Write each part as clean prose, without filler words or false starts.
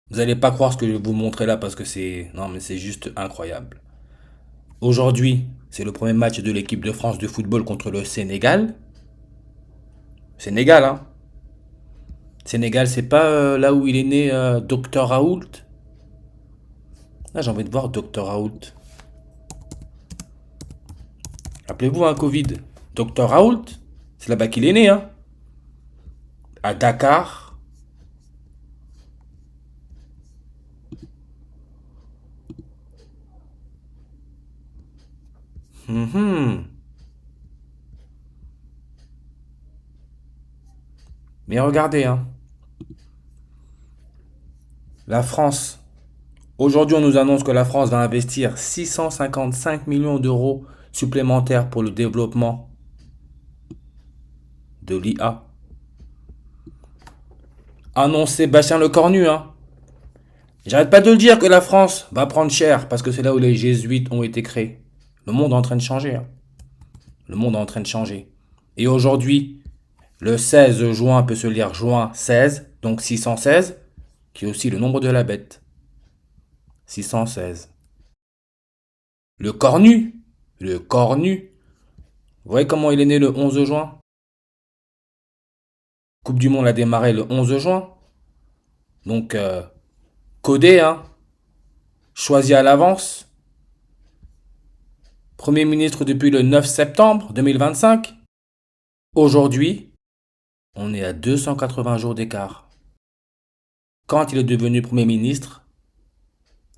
Vous allez pas croire ce que je vais vous montrer là parce que c'est... Non mais c'est juste incroyable. Aujourd'hui, c'est le premier match de l'équipe de France de football contre le Sénégal. Sénégal, hein. Sénégal, c'est pas là où il est né Docteur Raoult. Là, j'ai envie de voir Docteur Raoult. Rappelez-vous, un Covid. Docteur Raoult, c'est là-bas qu'il est né, hein. À Dakar. Mhm. Mais regardez, hein. La France. Aujourd'hui, on nous annonce que la France va investir 655 millions d'euros supplémentaires pour le développement de l'IA. Annoncé Bastien Lecornu, hein. J'arrête pas de le dire que la France va prendre cher parce que c'est là où les jésuites ont été créés. Le monde est en train de changer, hein. Le monde est en train de changer. Et aujourd'hui, le 16 juin peut se lire juin 16, donc 616, qui est aussi le nombre de la bête. 616. Le cornu, le cornu. Vous voyez comment il est né le 11 juin? Coupe du Monde a démarré le 11 juin. Donc, codé, hein. Choisi à l'avance. Premier ministre depuis le 9 septembre 2025. Aujourd'hui, on est à 280 jours d'écart. Quand il est devenu Premier ministre,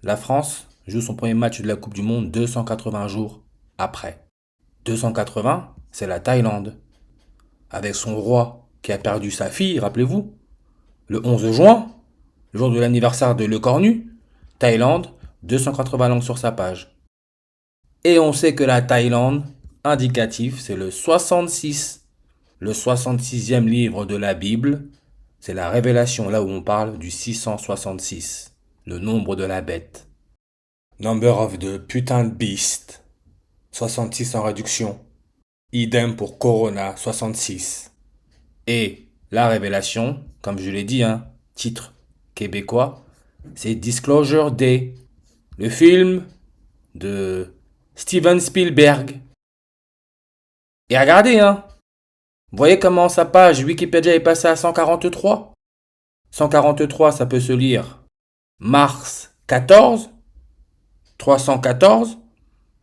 la France joue son premier match de la Coupe du Monde 280 jours après. 280, c'est la Thaïlande. Avec son roi qui a perdu sa fille, rappelez-vous, le 11 juin, le jour de l'anniversaire de Le Cornu, Thaïlande, 280 langues sur sa page. Et on sait que la Thaïlande, indicatif, c'est le 66. Le 66e livre de la Bible, c'est la Révélation, là où on parle du 666, le nombre de la bête. Number of the putain de beast, 66 en réduction. Idem pour Corona, 66. Et la Révélation, comme je l'ai dit, hein, titre québécois, c'est Disclosure Day, le film de Steven Spielberg. Et regardez, hein, vous voyez comment sa page Wikipédia est passée à 143? 143, ça peut se lire Mars 14, 314,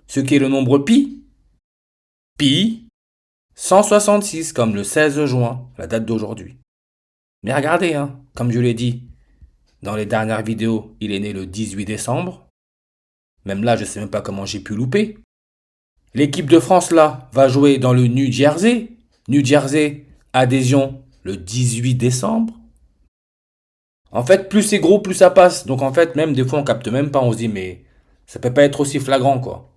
ce qui est le nombre pi. Pi, 166, comme le 16 juin, la date d'aujourd'hui. Mais regardez, hein, comme je l'ai dit, dans les dernières vidéos, il est né le 18 décembre. Même là, je ne sais même pas comment j'ai pu louper. L'équipe de France, là, va jouer dans le New Jersey. New Jersey, adhésion le 18 décembre. En fait, plus c'est gros, plus ça passe. Donc en fait, même des fois, on capte même pas. On se dit, mais ça peut pas être aussi flagrant, quoi.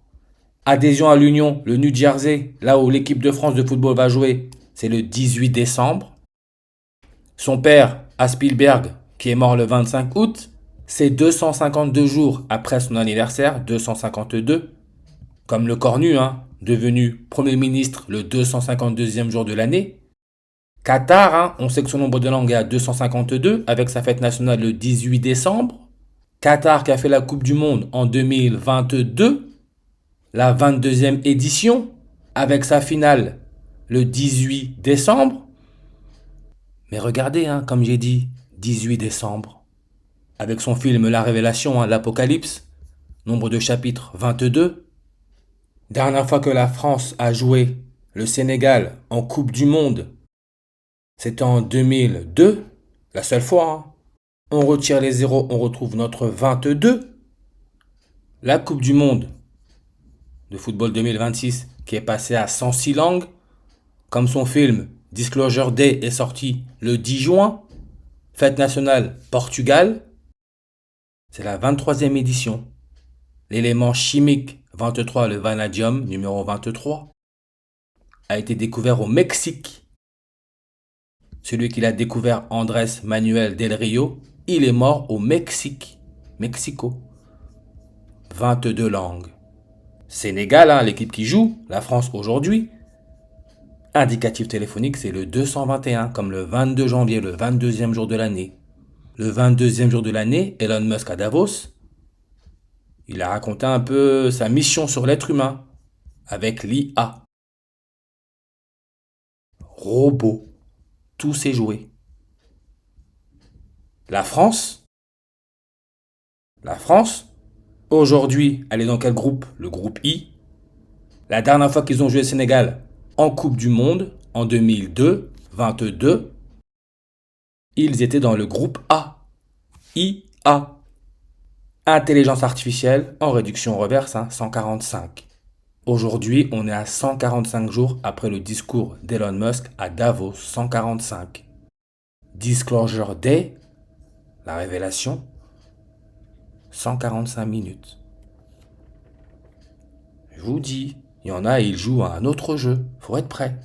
Adhésion à l'Union, le New Jersey, là où l'équipe de France de football va jouer, c'est le 18 décembre. Son père, à Spielberg, qui est mort le 25 août, c'est 252 jours après son anniversaire, 252. Comme le Cornu, hein, devenu Premier ministre le 252e jour de l'année. Qatar, hein, on sait que son nombre de langues est à 252, avec sa fête nationale le 18 décembre. Qatar qui a fait la Coupe du Monde en 2022, la 22e édition, avec sa finale le 18 décembre. Mais regardez, hein, comme j'ai dit, 18 décembre, avec son film La Révélation, hein, l'Apocalypse, nombre de chapitres 22. Dernière fois que la France a joué le Sénégal en Coupe du Monde, c'était en 2002, la seule fois, hein. On retire les zéros, on retrouve notre 22. La Coupe du Monde de football 2026 qui est passée à 106 langues, comme son film Disclosure Day est sorti le 10 juin, fête nationale Portugal, c'est la 23e édition. L'élément chimique 23, le vanadium numéro 23, a été découvert au Mexique. Celui qui l'a découvert, Andrés Manuel del Rio, il est mort au Mexique. Mexico. 22 langues. Sénégal, hein, l'équipe qui joue, la France aujourd'hui. Indicatif téléphonique, c'est le 221, comme le 22 janvier, le 22e jour de l'année. Le 22e jour de l'année, Elon Musk à Davos, il a raconté un peu sa mission sur l'être humain avec l'IA. Robots, tout s'est joué. La France, la France, aujourd'hui, elle est dans quel groupe? Le groupe I. La dernière fois qu'ils ont joué le Sénégal en Coupe du Monde, en 2002, 22, ils étaient dans le groupe A. IA. Intelligence artificielle en réduction reverse, 145. Aujourd'hui, on est à 145 jours après le discours d'Elon Musk à Davos, 145. Disclosure Day, la révélation, 145 minutes. Je vous dis, il y en a, ils jouent à un autre jeu. Faut être prêt.